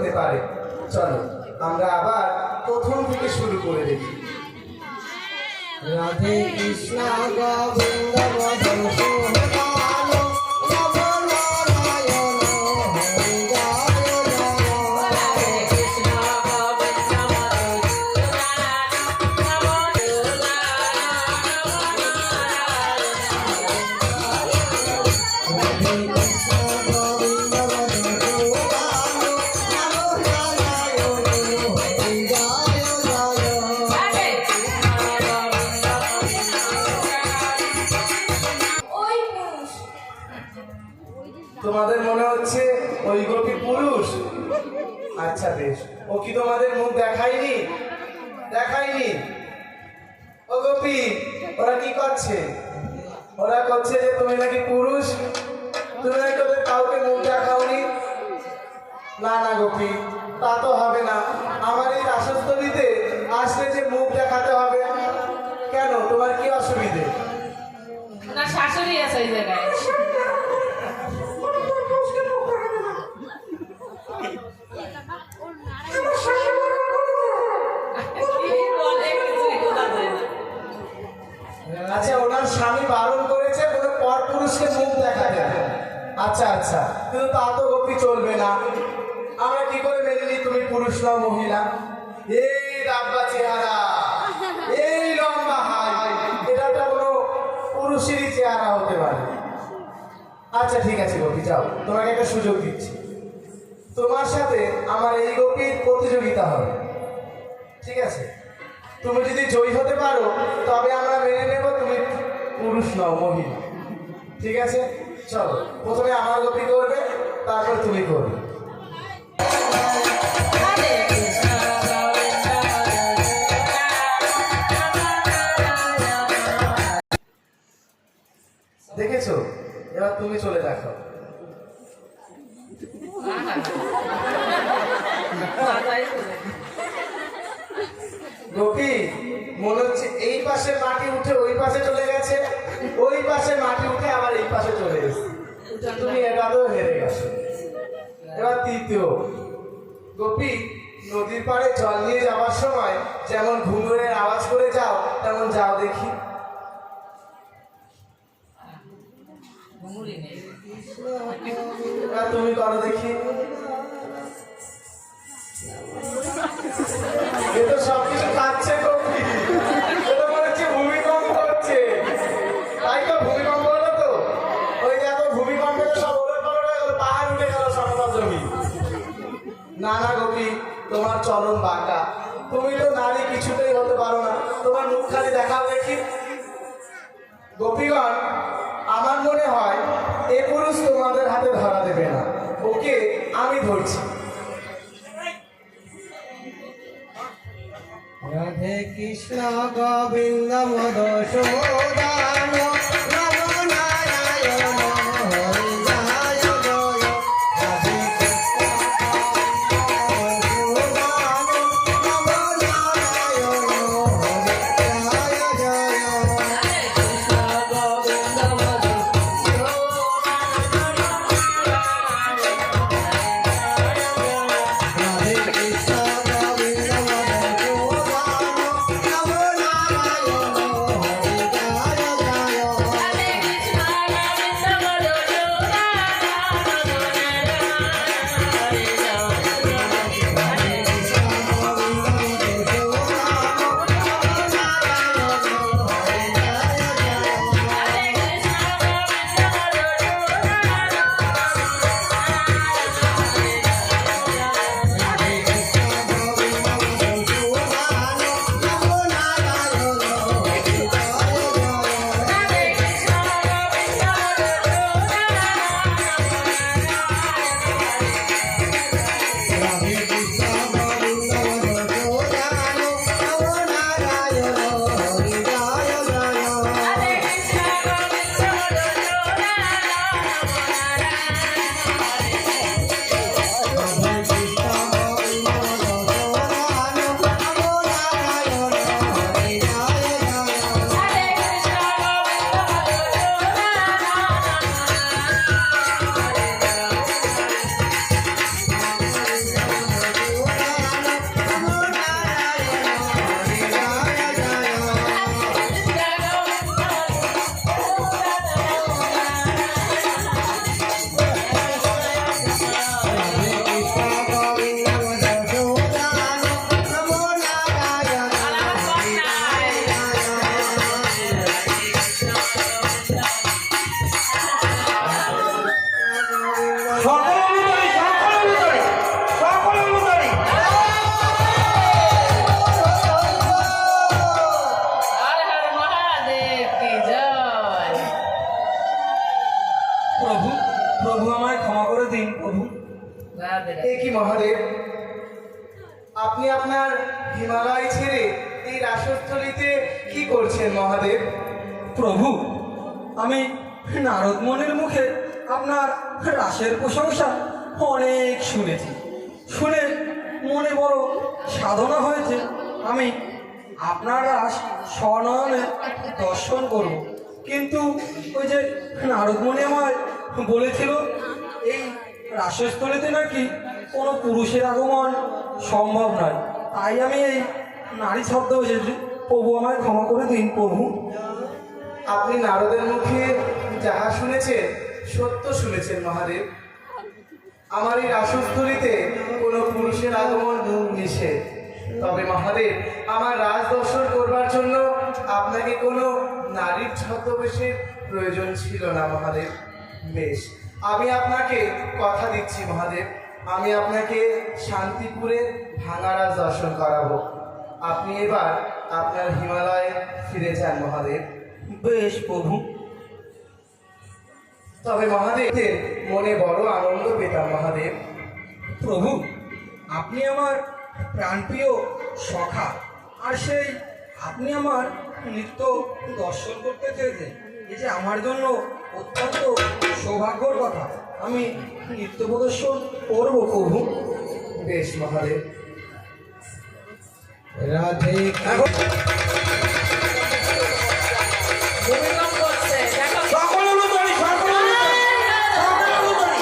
হতে পারে। চলো আমরা আবার প্রথম থেকে শুরু করে দেখি। রাধে কৃষ্ণ গোবিন্দ মদন সুদান নব নারায়ণ হরি জয় জয়। রাধে কৃষ্ণ গোবিন্দ মদন সুদান নব তোমাদের মনে হচ্ছে ওই গোপী পুরুষ? আচ্ছা বেশ, ও কি তোমাদের মুখ দেখায়নি? দেখায়নি? ও গোপী, ওরা কি করছে? ওরা করছে যে তুমি নাকি পুরুষ, তুমি নাকি ওদের কাউকে মুখ দেখাওনি। না না গোপী, তা তো হবে না। আমার এই রাসস্থলীতে আসলে যে মুখ দেখাতে হবে কেন? তোমার কি অসুবিধে? না শাশুড়ি আছে এই জায়গায়। আচ্ছা, ওনার স্বামী বারণ করেছে কোনো পর পুরুষকে মুখ দেখা যায়। আচ্ছা আচ্ছা, কিন্তু তা তো গোপী চলবে না। আমরা কি করে মেনে নিই তুমি পুরুষ নও, মহিলা? এই রাব্বা চেহারা, এই লম্বা হাই, এটা তো কোনো পুরুষেরই চেহারা হতে পারে। আচ্ছা ঠিক আছে গোপী, যাও, তোমাকে একটা সুযোগ দিচ্ছি। তোমার সাথে আমার এই গোপীর প্রতিযোগিতা হবে, ঠিক আছে? তুমি যদি জয়ী হতে পারো তবে আমরা মেনে নেব তুমি পুরুষ নও, মহিলা। ঠিক আছে, চলো, প্রথমে আমার গোপী করবে, তারপর তুমি করবে। দেখেছো? এবার তুমি চলে দেখো। গোপী, মনে হচ্ছে এই পাশে মাটি উঠে ওই পাশে চলে গেছে, ওই পাশে মাটি উঠে আবার এই পাশে চলে গেছে। তুমি এটাতেও হেরে গেছো। এবার তৃতীয় গোপী, নদীর পাড়ে জল নিয়ে যাওয়ার সময় যেমন ঘুঙুরের আওয়াজ করে যাও, তেমন যাও দেখি। এবার তুমি করো দেখি। এ তো সবকিছু কাটছে গোপী, এটা মনে হচ্ছে ভূমিকম্প হচ্ছে। তাই তো, ভূমিকম্প হলো তো, ওই দেখো ভূমিকম্পে তো সব ওলট পালট হয়ে গেল, পাহাড় উঠে গেল সমতল জমি। না না গোপী, তোমার চরণ বাঁকা, তুমি তো নারী কিছুতেই হতে পারো না। তোমার মুখ খালি দেখাও দেখি। গোপীগণ, আমার মনে হয় এ পুরুষ তোমাদের হাতে ধরা দেবে না, ওকে আমি ধরছি। রাধে কৃষ্ণ গোবিন্দ মদন সুদান নব নারায়ণ হরি জয় জয়। রাধে কৃষ্ণ সুদান নব নারায়ণ হরি জয় জয়। রাধে কৃষ্ণ গোবিন্দ মদন রাধে কৃষ্ণ গোবিন্দ মদন সুদান নব নারায়ণ হরি জয় জয়। আপনি আপনার হিমালয় ছেড়ে এই রাসস্থলীতে কি করছেন মহাদেব? প্রভু, আমি নারদ মুনির মুখে আপনার রাসের প্রশংসা অনেক শুনেছি। শুনে মনে বড় সাধনা হয়েছে আমি আপনার রাস স্বনয়নে দর্শন করব। কিন্তু ওই যে নারদ মুনি আমায় বলেছিল এই রাসস্থলীতে নাকি কোনো পুরুষের আগমন সম্ভব নয়, তাই আমি এই নারী শব্দ এসেছি। প্রভু আমায় ক্ষমা করে দিন প্রভু। আপনি নারদের মুখে যাহা শুনেছেন সত্য শুনেছেন মহাদেব। আমার এই রাসস্থলীতে কোনো পুরুষের আগমন নিষেধ। তবে মহাদেব, আমার রাজ দর্শন করবার জন্য আপনাকে কোনো নারীর ছদ্মবেশের প্রয়োজন ছিল না মহাদেব। বেশ, আমি আপনাকে কথা দিচ্ছি মহাদেব, আমি আপনাকে শান্তিপুরের ভাঙা রাজ দর্শন করাবো। আপনি এবার আপনার হিমালয়ে ফিরে যান মহাদেব। বেশ প্রভু। তবে মহাদেবের মনে বড় আনন্দ পেতাম মহাদেব। প্রভু, আপনি আমার প্রাণপ্রিয় সখা, আর সেই আপনি আমার নৃত্য দর্শন করতে চেয়েছেন, এই যে আমার জন্য অত্যন্ত সৌভাগ্যর কথা। আমি নৃত্য প্রদর্শন করব প্রভু। বেশ মহাদেব। রাধে ভূমিকম্প হচ্ছে, দেখো। সকল অনুদানী, সকল অনুদানী, সকল অনুদানী।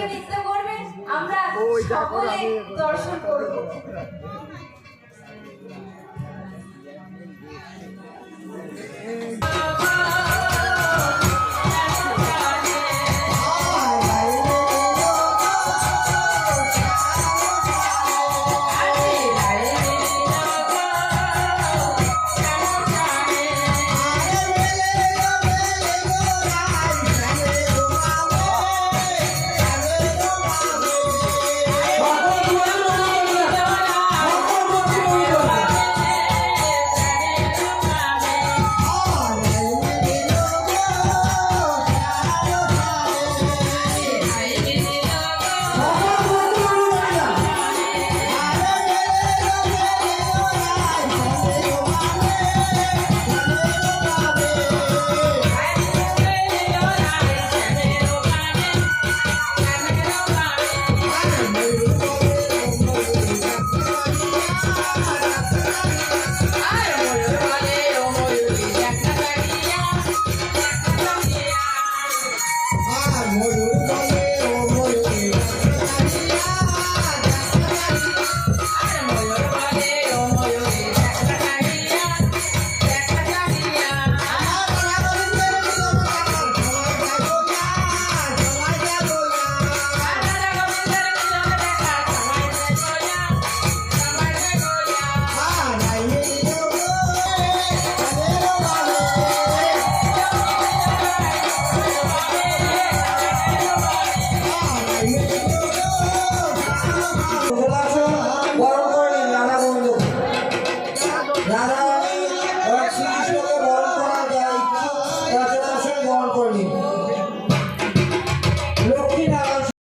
নৃত্য করবেন আমরা সকলে দর্শন করব।